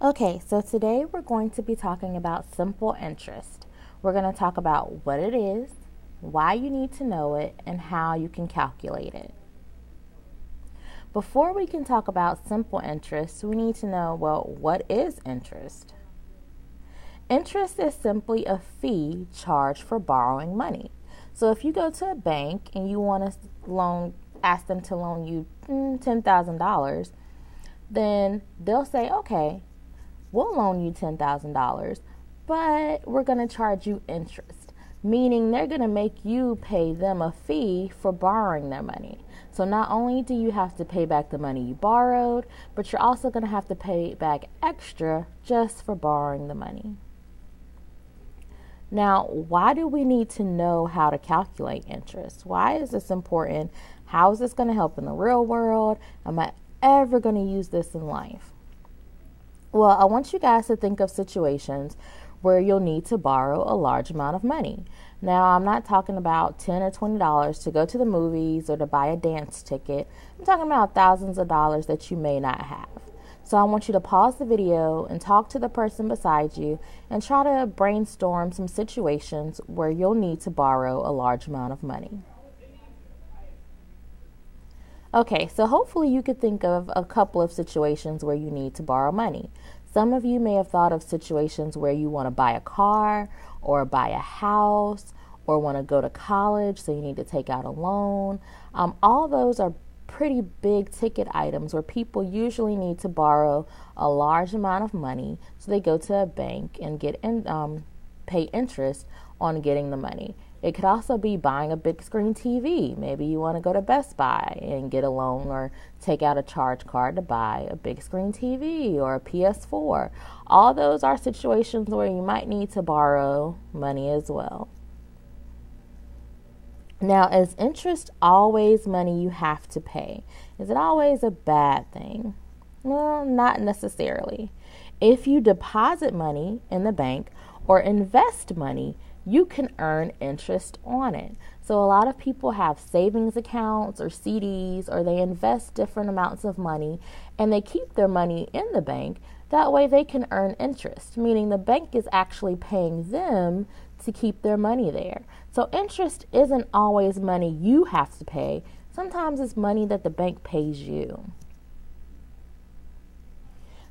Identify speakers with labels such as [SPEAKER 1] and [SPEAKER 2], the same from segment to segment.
[SPEAKER 1] Okay, so today we're going to be talking about simple interest. We're going to talk about what it is, why you need to know it, and how you can calculate it. Before we can talk about simple interest, we need to know, what is interest? Interest is simply a fee charged for borrowing money. So if you go to a bank and you want to ask them to loan you $10,000, then they'll say, okay, we'll loan you $10,000, but we're going to charge you interest, meaning they're going to make you pay them a fee for borrowing their money. So not only do you have to pay back the money you borrowed, but you're also going to have to pay back extra just for borrowing the money. Now, why do we need to know how to calculate interest? Why is this important? How is this going to help in the real world? Am I ever going to use this in life? Well, I want you guys to think of situations where you'll need to borrow a large amount of money. Now, I'm not talking about $10 or $20 to go to the movies or to buy a dance ticket. I'm talking about thousands of dollars that you may not have. So I want you to pause the video and talk to the person beside you and try to brainstorm some situations where you'll need to borrow a large amount of money. Okay, so hopefully you could think of a couple of situations where you need to borrow money. Some of you may have thought of situations where you want to buy a car or buy a house or want to go to college, so you need to take out a loan. All those are pretty big ticket items where people usually need to borrow a large amount of money, so they go to a bank and pay interest on getting the money. It could also be buying a big screen TV. Maybe you want to go to Best Buy and get a loan or take out a charge card to buy a big screen TV or a PS4. All those are situations where you might need to borrow money as well. Now, is interest always money you have to pay? Is it always a bad thing? Well, not necessarily. If you deposit money in the bank or invest money, you can earn interest on it. So a lot of people have savings accounts or CDs, or they invest different amounts of money and they keep their money in the bank. That way they can earn interest, meaning the bank is actually paying them to keep their money there. So interest isn't always money you have to pay. Sometimes it's money that the bank pays you.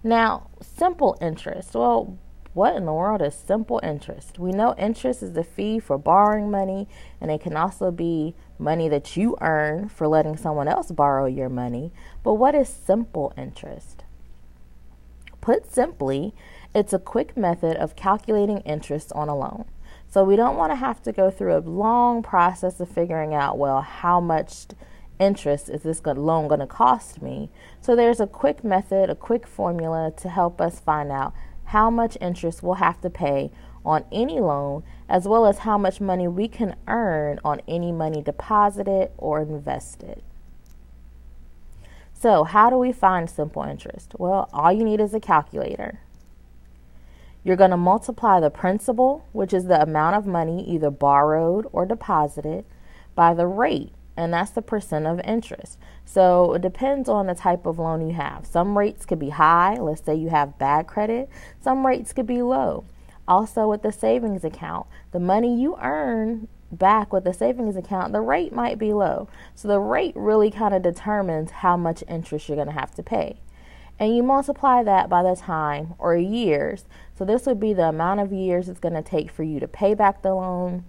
[SPEAKER 1] Now, simple interest. Well, what in the world is simple interest? We know interest is the fee for borrowing money, and it can also be money that you earn for letting someone else borrow your money. But what is simple interest? Put simply, it's a quick method of calculating interest on a loan. So we don't want to have to go through a long process of figuring out, how much interest is this loan going to cost me? So there's a quick method, a quick formula to help us find out how much interest we'll have to pay on any loan, as well as how much money we can earn on any money deposited or invested. So how do we find simple interest? Well, all you need is a calculator. You're going to multiply the principal, which is the amount of money either borrowed or deposited, by the rate, and that's the percent of interest. So it depends on the type of loan you have. Some rates could be high. Let's say you have bad credit. Some rates could be low. Also, with the savings account, the money you earn back with the savings account, the rate might be low. So the rate really kind of determines how much interest you're going to have to pay. And you multiply that by the time or years. So this would be the amount of years it's going to take for you to pay back the loan,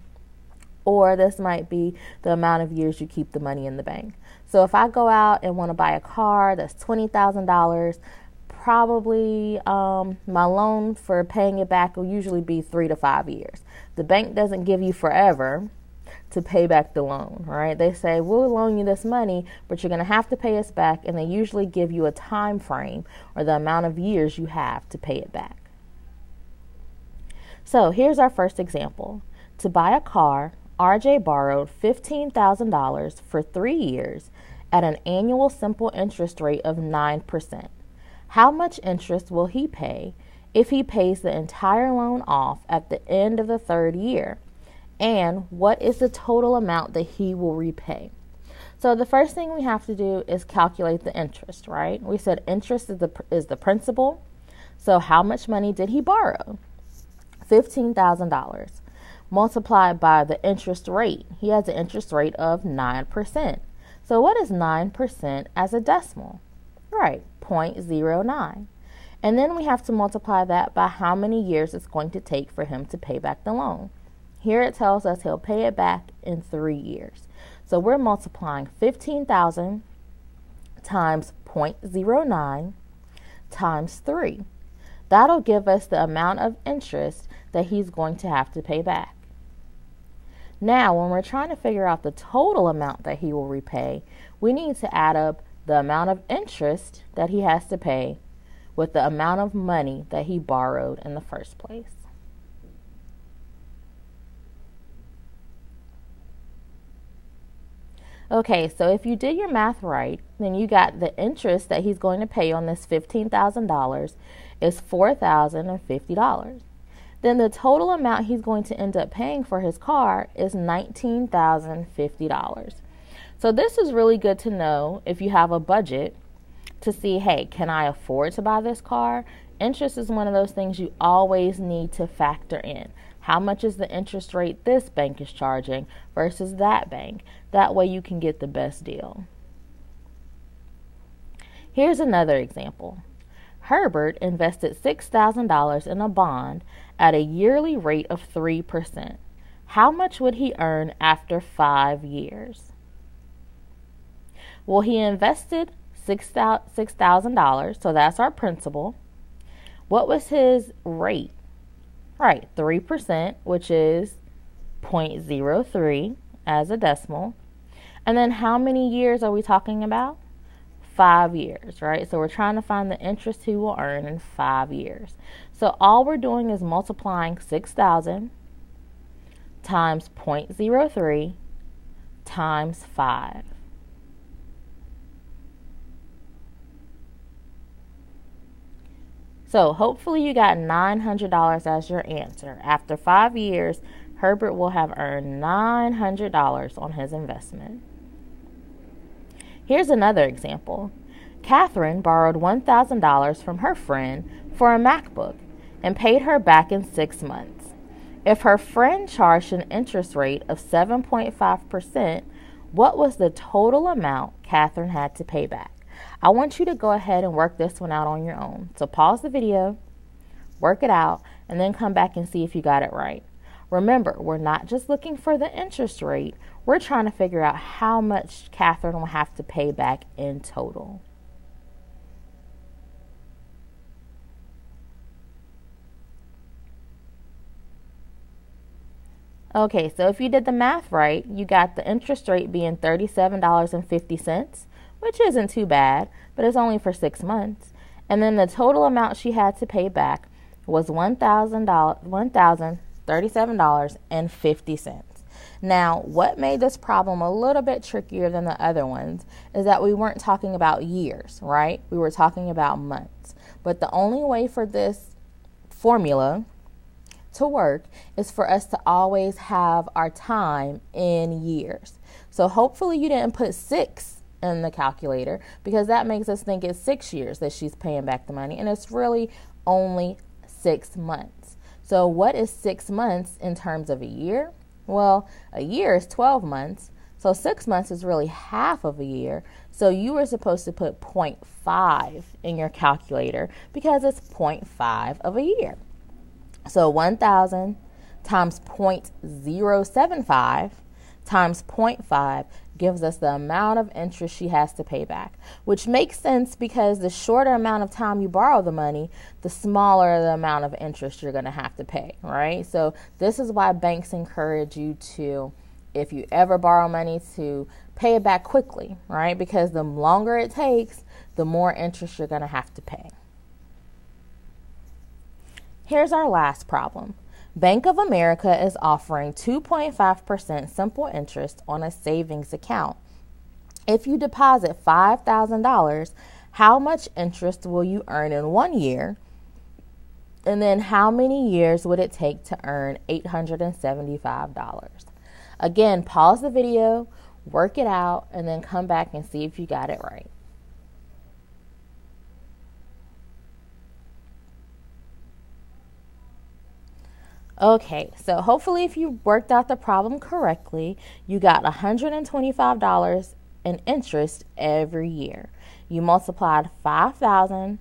[SPEAKER 1] or this might be the amount of years you keep the money in the bank. So if I go out and want to buy a car that's $20,000, probably my loan for paying it back will usually be 3 to 5 years. The bank doesn't give you forever to pay back the loan, right? They say, we'll loan you this money, but you're going to have to pay us back, and they usually give you a time frame or the amount of years you have to pay it back. So here's our first example. To buy a car, RJ borrowed $15,000 for 3 years at an annual simple interest rate of 9%. How much interest will he pay if he pays the entire loan off at the end of the 3rd year? And what is the total amount that he will repay? So the first thing we have to do is calculate the interest, right? We said interest is the principal. So how much money did he borrow? $15,000 multiplied by the interest rate. He has an interest rate of 9%. So what is 9% as a decimal? Right, 0.09. And then we have to multiply that by how many years it's going to take for him to pay back the loan. Here it tells us he'll pay it back in 3 years. So we're multiplying 15,000 times 0.09 times 3. That'll give us the amount of interest that he's going to have to pay back. Now, when we're trying to figure out the total amount that he will repay, we need to add up the amount of interest that he has to pay with the amount of money that he borrowed in the first place. Okay, so if you did your math right, then you got the interest that he's going to pay on this $15,000 is $4,050. Then the total amount he's going to end up paying for his car is $19,050. So this is really good to know if you have a budget to see, hey, can I afford to buy this car? Interest is one of those things you always need to factor in. How much is the interest rate this bank is charging versus that bank? That way you can get the best deal. Here's another example. Herbert invested $6,000 in a bond at a yearly rate of 3%. How much would he earn after 5 years? Well, he invested $6,000, so that's our principal. What was his rate? Right, 3%, which is 0.03 as a decimal. And then how many years are we talking about? 5 years, right? So we're trying to find the interest he will earn in 5 years. So all we're doing is multiplying 6,000 times 0.03 times 5. So hopefully you got $900 as your answer. After 5 years, Herbert will have earned $900 on his investment. Here's another example. Catherine borrowed $1,000 from her friend for a MacBook and paid her back in 6 months. If her friend charged an interest rate of 7.5%, what was the total amount Catherine had to pay back? I want you to go ahead and work this one out on your own. So pause the video, work it out, and then come back and see if you got it right. Remember, we're not just looking for the interest rate. We're trying to figure out how much Catherine will have to pay back in total. Okay, so if you did the math right, you got the interest rate being $37.50, which isn't too bad, but it's only for 6 months. And then the total amount she had to pay back was $1,037.50. Now, what made this problem a little bit trickier than the other ones is that we weren't talking about years, right? We were talking about months. But the only way for this formula to work is for us to always have our time in years. So hopefully you didn't put 6 in the calculator, because that makes us think it's 6 years that she's paying back the money, and it's really only 6 months. So what is 6 months in terms of a year? Well, a year is 12 months, so 6 months is really half of a year. So you were supposed to put 0.5 in your calculator because it's 0.5 of a year. So 1,000 times 0.075 times 0.5 gives us the amount of interest she has to pay back, which makes sense because the shorter amount of time you borrow the money, the smaller the amount of interest you're going to have to pay, right? So this is why banks encourage you to, if you ever borrow money, to pay it back quickly, right? Because the longer it takes, the more interest you're going to have to pay. Here's our last problem. Bank of America is offering 2.5% simple interest on a savings account. If you deposit $5,000, how much interest will you earn in 1 year? And then how many years would it take to earn $875? Again, pause the video, work it out, and then come back and see if you got it right. Okay, so hopefully if you worked out the problem correctly, you got $125 in interest every year. You multiplied 5,000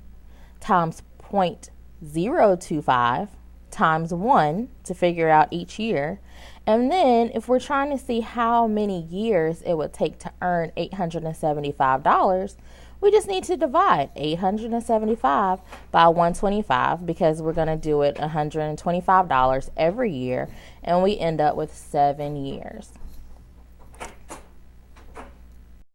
[SPEAKER 1] times 0.025 times 1 to figure out each year. And then if we're trying to see how many years it would take to earn $875, we just need to divide 875 by 125 because we're going to do it $125 every year, and we end up with 7 years.